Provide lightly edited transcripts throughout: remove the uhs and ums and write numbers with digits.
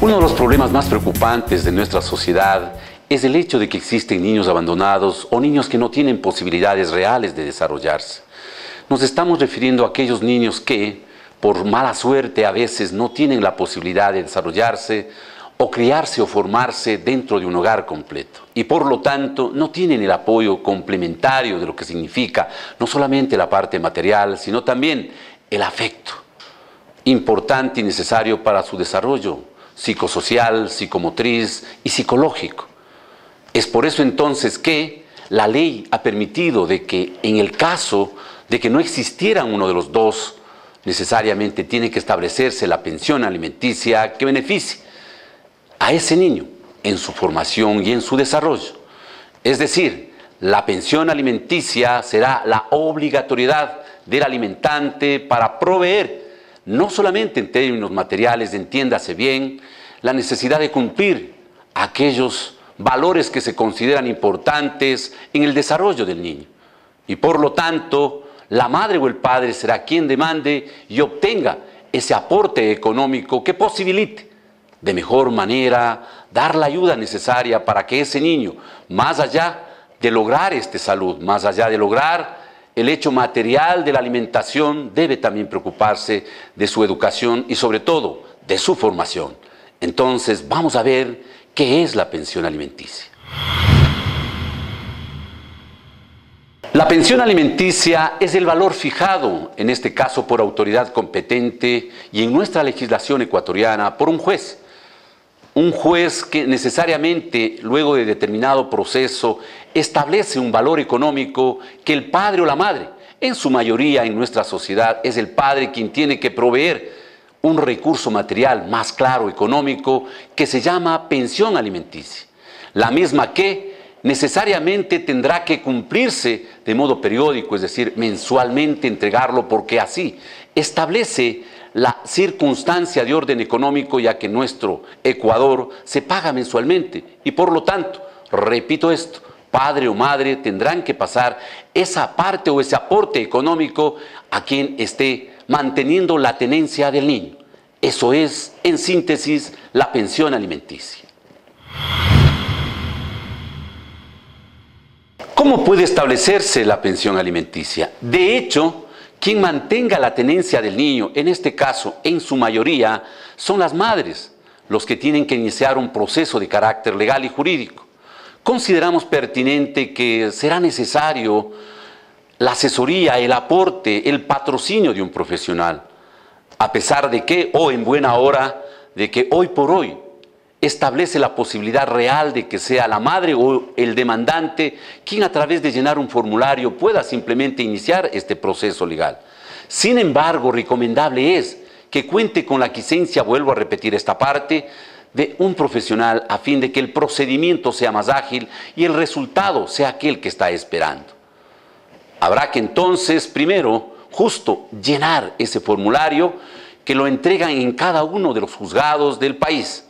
Uno de los problemas más preocupantes de nuestra sociedad es el hecho de que existen niños abandonados o niños que no tienen posibilidades reales de desarrollarse. Nos estamos refiriendo a aquellos niños que, por mala suerte, a veces no tienen la posibilidad de desarrollarse o criarse o formarse dentro de un hogar completo. Y por lo tanto no tienen el apoyo complementario de lo que significa no solamente la parte material, sino también el afecto, importante y necesario para su desarrollo psicosocial, psicomotriz y psicológico. Es por eso entonces que la ley ha permitido de que en el caso de que no existiera uno de los dos, necesariamente tiene que establecerse la pensión alimenticia que beneficie a ese niño en su formación y en su desarrollo. Es decir, la pensión alimenticia será la obligatoriedad del alimentante para proveer, no solamente en términos materiales, entiéndase bien, la necesidad de cumplir aquellos valores que se consideran importantes en el desarrollo del niño. Y por lo tanto, la madre o el padre será quien demande y obtenga ese aporte económico que posibilite de mejor manera dar la ayuda necesaria para que ese niño, más allá de lograr salud, más allá de lograr el hecho material de la alimentación, debe también preocuparse de su educación y sobre todo de su formación. Entonces vamos a ver qué es la pensión alimenticia. La pensión alimenticia es el valor fijado, en este caso por autoridad competente y en nuestra legislación ecuatoriana por un juez. Un juez que necesariamente, luego de determinado proceso, establece un valor económico que el padre o la madre, en su mayoría en nuestra sociedad, es el padre quien tiene que proveer un recurso material más claro, económico, que se llama pensión alimenticia. La misma que necesariamente tendrá que cumplirse de modo periódico, es decir, mensualmente entregarlo, porque así establece la circunstancia de orden económico, ya que en nuestro Ecuador se paga mensualmente y por lo tanto, repito esto, padre o madre tendrán que pasar esa parte o ese aporte económico a quien esté manteniendo la tenencia del niño. Eso es, en síntesis, la pensión alimenticia. ¿Cómo puede establecerse la pensión alimenticia? De hecho, quien mantenga la tenencia del niño, en este caso, en su mayoría, son las madres, los que tienen que iniciar un proceso de carácter legal y jurídico. Consideramos pertinente que será necesario la asesoría, el aporte, el patrocinio de un profesional, a pesar de que, o en buena hora, de que hoy por hoy establece la posibilidad real de que sea la madre o el demandante quien a través de llenar un formulario pueda simplemente iniciar este proceso legal. Sin embargo, recomendable es que cuente con la quiesencia, vuelvo a repetir esta parte, de un profesional a fin de que el procedimiento sea más ágil y el resultado sea aquel que está esperando. Habrá que entonces, primero, justo llenar ese formulario que lo entregan en cada uno de los juzgados del país,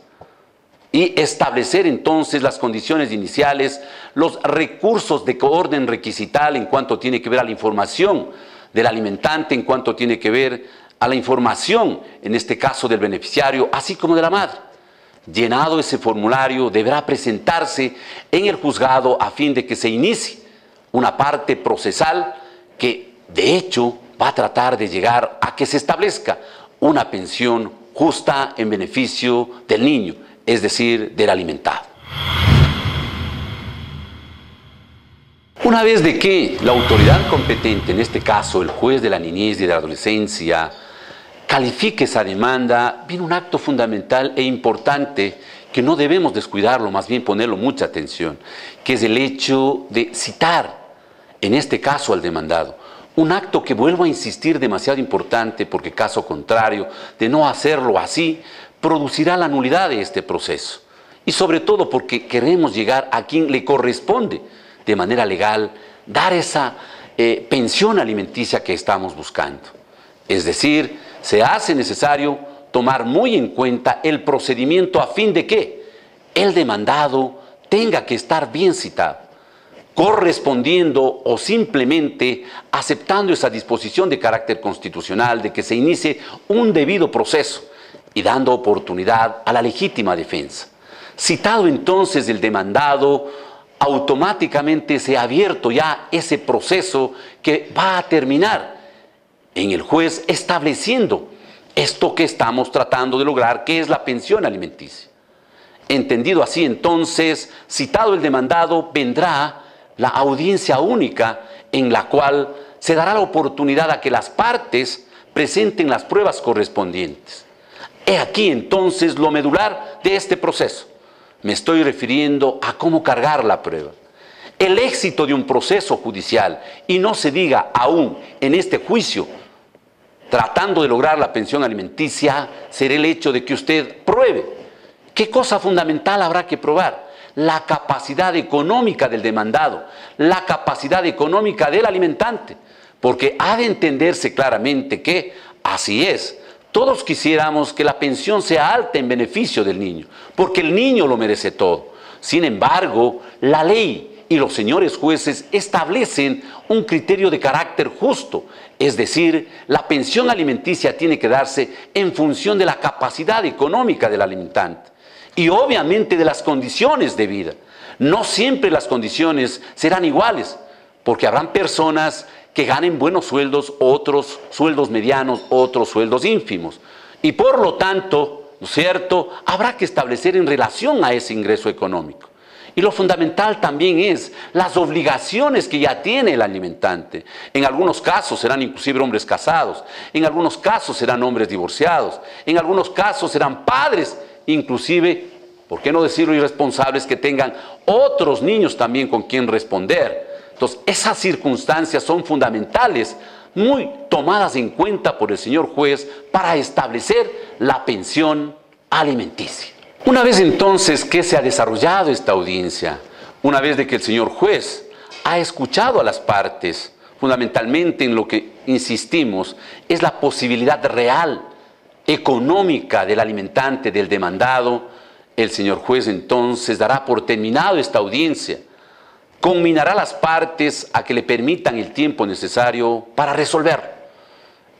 y establecer entonces las condiciones iniciales, los recursos de orden requisital en cuanto tiene que ver a la información del alimentante, en cuanto tiene que ver a la información, en este caso del beneficiario, así como de la madre. Llenado ese formulario, deberá presentarse en el juzgado a fin de que se inicie una parte procesal que, de hecho, va a tratar de llegar a que se establezca una pensión justa en beneficio del niño, es decir, del alimentado. Una vez de que la autoridad competente, en este caso el juez de la niñez y de la adolescencia, califique esa demanda, viene un acto fundamental e importante que no debemos descuidarlo, más bien ponerlo mucha atención, que es el hecho de citar, en este caso al demandado. Un acto que, vuelvo a insistir, demasiado importante, porque caso contrario de no hacerlo así, producirá la nulidad de este proceso. Y sobre todo porque queremos llegar a quien le corresponde de manera legal dar esa pensión alimenticia que estamos buscando. Es decir, se hace necesario tomar muy en cuenta el procedimiento a fin de que el demandado tenga que estar bien citado, correspondiendo o simplemente aceptando esa disposición de carácter constitucional de que se inicie un debido proceso y dando oportunidad a la legítima defensa. Citado entonces el demandado, automáticamente se ha abierto ya ese proceso que va a terminar en el juez estableciendo esto que estamos tratando de lograr, que es la pensión alimenticia. Entendido así, entonces, citado el demandado, vendrá la audiencia única en la cual se dará la oportunidad a que las partes presenten las pruebas correspondientes. He aquí entonces lo medular de este proceso. Me estoy refiriendo a cómo cargar la prueba. El éxito de un proceso judicial, y no se diga aún en este juicio, tratando de lograr la pensión alimenticia, será el hecho de que usted pruebe. ¿Qué cosa fundamental habrá que probar? La capacidad económica del demandado, la capacidad económica del alimentante, porque ha de entenderse claramente que así es. Todos quisiéramos que la pensión sea alta en beneficio del niño, porque el niño lo merece todo. Sin embargo, la ley y los señores jueces establecen un criterio de carácter justo, es decir, la pensión alimenticia tiene que darse en función de la capacidad económica del alimentante y obviamente de las condiciones de vida. No siempre las condiciones serán iguales, porque habrán personas que ganen buenos sueldos, otros sueldos medianos, otros sueldos ínfimos. Y por lo tanto, ¿no es cierto?, habrá que establecer en relación a ese ingreso económico. Y lo fundamental también es las obligaciones que ya tiene el alimentante. En algunos casos serán inclusive hombres casados, en algunos casos serán hombres divorciados, en algunos casos serán padres, inclusive, ¿por qué no decirlo, irresponsables que tengan otros niños también con quien responder? Entonces, esas circunstancias son fundamentales, muy tomadas en cuenta por el señor juez para establecer la pensión alimenticia. Una vez entonces que se ha desarrollado esta audiencia, una vez de que el señor juez ha escuchado a las partes, fundamentalmente en lo que insistimos es la posibilidad real, económica del alimentante, del demandado, el señor juez entonces dará por terminado esta audiencia, conminará a las partes a que le permitan el tiempo necesario para resolver.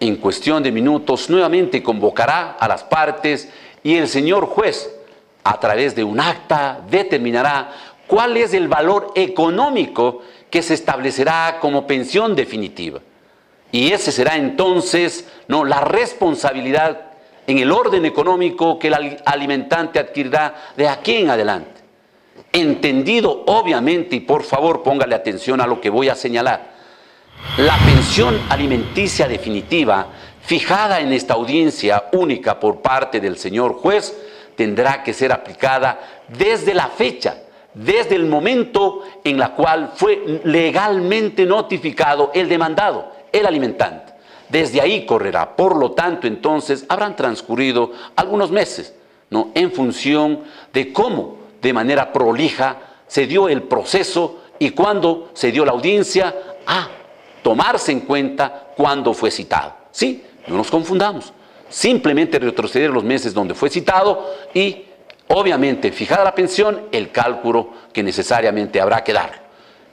En cuestión de minutos nuevamente convocará a las partes y el señor juez, a través de un acta, determinará cuál es el valor económico que se establecerá como pensión definitiva. Y ese será entonces, ¿no?, la responsabilidad en el orden económico que el alimentante adquirirá de aquí en adelante. Entendido obviamente, y por favor póngale atención a lo que voy a señalar, la pensión alimenticia definitiva fijada en esta audiencia única por parte del señor juez tendrá que ser aplicada desde la fecha, desde el momento en la cual fue legalmente notificado el demandado, el alimentante. Desde ahí correrá. Por lo tanto, entonces, habrán transcurrido algunos meses, ¿no?, en función de cómo, de manera prolija, se dio el proceso y cuándo se dio la audiencia, a tomarse en cuenta cuándo fue citado. Sí, no nos confundamos. Simplemente retroceder los meses donde fue citado y, obviamente, fijada la pensión, el cálculo que necesariamente habrá que dar.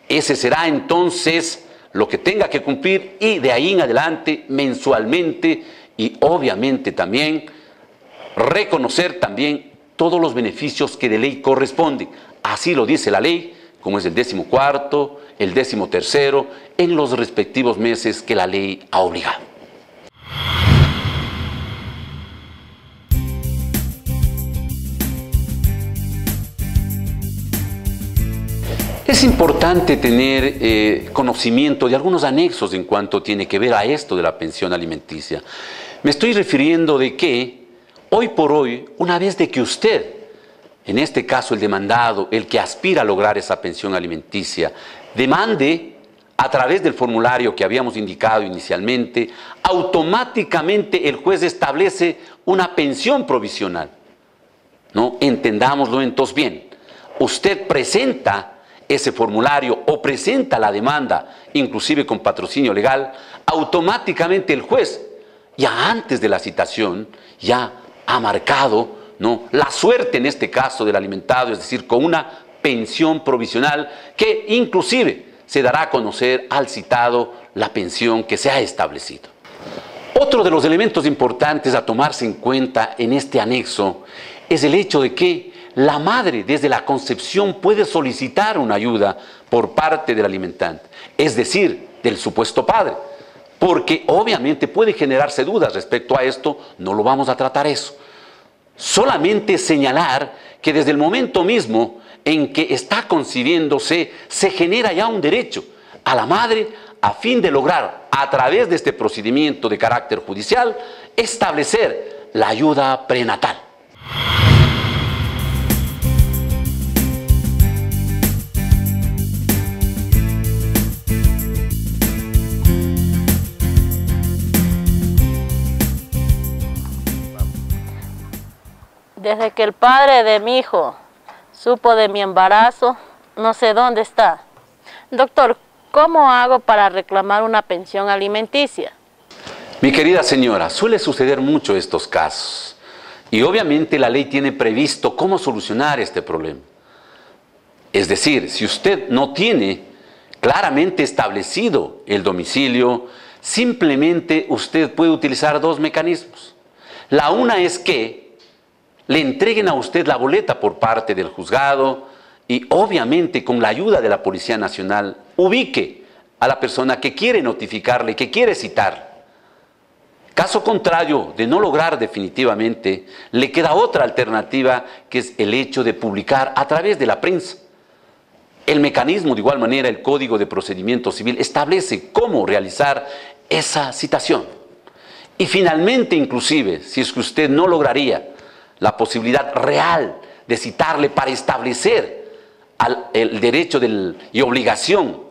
Ese será entonces lo que tenga que cumplir y de ahí en adelante mensualmente y obviamente también reconocer también todos los beneficios que de ley corresponden. Así lo dice la ley, como es el 14º, el 13º, en los respectivos meses que la ley ha obligado. Es importante tener conocimiento de algunos anexos en cuanto tiene que ver a esto de la pensión alimenticia. Me estoy refiriendo de que hoy por hoy, una vez de que usted, en este caso el demandado, el que aspira a lograr esa pensión alimenticia, demande a través del formulario que habíamos indicado inicialmente, automáticamente el juez establece una pensión provisional, ¿no? Entendámoslo entonces bien. Usted presenta ese formulario o presenta la demanda, inclusive con patrocinio legal, automáticamente el juez, ya antes de la citación, ya ha marcado, ¿no?, la suerte en este caso del alimentado, es decir, con una pensión provisional que inclusive se dará a conocer al citado la pensión que se ha establecido. Otro de los elementos importantes a tomarse en cuenta en este anexo es el hecho de que la madre desde la concepción puede solicitar una ayuda por parte del alimentante, es decir, del supuesto padre, porque obviamente puede generarse dudas respecto a esto, no lo vamos a tratar eso. Solamente señalar que desde el momento mismo en que está concibiéndose, se genera ya un derecho a la madre a fin de lograr, a través de este procedimiento de carácter judicial, establecer la ayuda prenatal. Desde que el padre de mi hijo supo de mi embarazo, no sé dónde está. Doctor, ¿cómo hago para reclamar una pensión alimenticia? Mi querida señora, suele suceder mucho estos casos. Y obviamente la ley tiene previsto cómo solucionar este problema. Es decir, si usted no tiene claramente establecido el domicilio, simplemente usted puede utilizar dos mecanismos. La una es que le entreguen a usted la boleta por parte del juzgado y obviamente con la ayuda de la Policía Nacional ubique a la persona que quiere notificarle, que quiere citar. Caso contrario de no lograr definitivamente, le queda otra alternativa que es el hecho de publicar a través de la prensa. El mecanismo, de igual manera, el Código de Procedimiento Civil establece cómo realizar esa citación. Y finalmente, inclusive, si es que usted no lograría la posibilidad real de citarle para establecer el derecho y obligación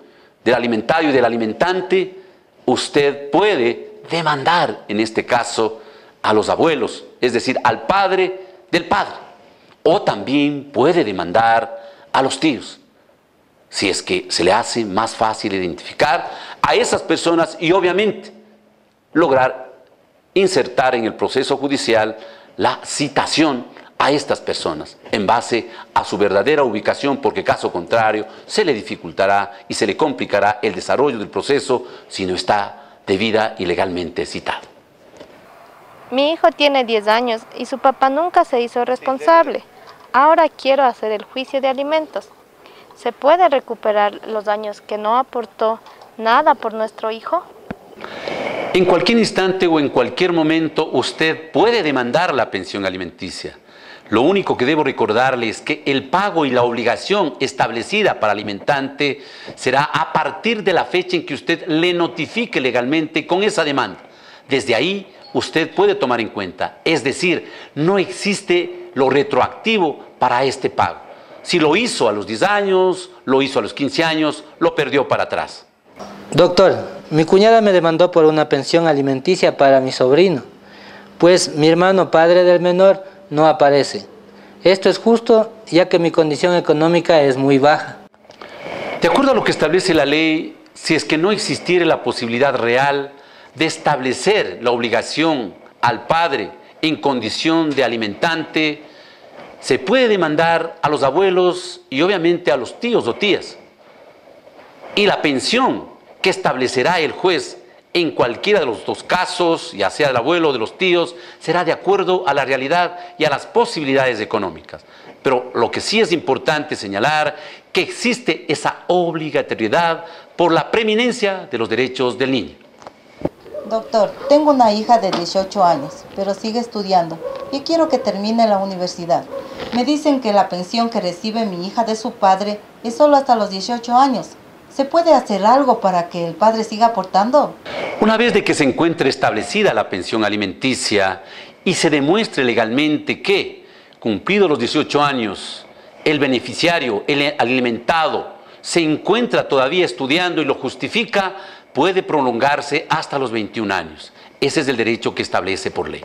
del alimentario y del alimentante, usted puede demandar, en este caso, a los abuelos, es decir, al padre del padre. O también puede demandar a los tíos, si es que se le hace más fácil identificar a esas personas y obviamente lograr insertar en el proceso judicial la citación a estas personas en base a su verdadera ubicación, porque caso contrario se le dificultará y se le complicará el desarrollo del proceso si no está debida y legalmente citado. Mi hijo tiene 10 años y su papá nunca se hizo responsable. Ahora quiero hacer el juicio de alimentos. ¿Se puede recuperar los años que no aportó nada por nuestro hijo? En cualquier instante o en cualquier momento usted puede demandar la pensión alimenticia. Lo único que debo recordarle es que el pago y la obligación establecida para el alimentante será a partir de la fecha en que usted le notifique legalmente con esa demanda. Desde ahí usted puede tomar en cuenta, es decir, no existe lo retroactivo para este pago. Si lo hizo a los 10 años, lo hizo a los 15 años, lo perdió para atrás. Doctor, mi cuñada me demandó por una pensión alimenticia para mi sobrino, pues mi hermano padre del menor no aparece. Esto es justo, ya que mi condición económica es muy baja. De acuerdo a lo que establece la ley, si es que no existiera la posibilidad real de establecer la obligación al padre en condición de alimentante, se puede demandar a los abuelos y obviamente a los tíos o tías. Y la pensión que establecerá el juez en cualquiera de los dos casos, ya sea del abuelo o de los tíos, será de acuerdo a la realidad y a las posibilidades económicas. Pero lo que sí es importante señalar que existe esa obligatoriedad por la preeminencia de los derechos del niño. Doctor, tengo una hija de 18 años, pero sigue estudiando y quiero que termine la universidad. Me dicen que la pensión que recibe mi hija de su padre es solo hasta los 18 años. ¿Se puede hacer algo para que el padre siga aportando? Una vez de que se encuentre establecida la pensión alimenticia y se demuestre legalmente que, cumplidos los 18 años, el beneficiario, el alimentado, se encuentra todavía estudiando y lo justifica, puede prolongarse hasta los 21 años. Ese es el derecho que establece por ley.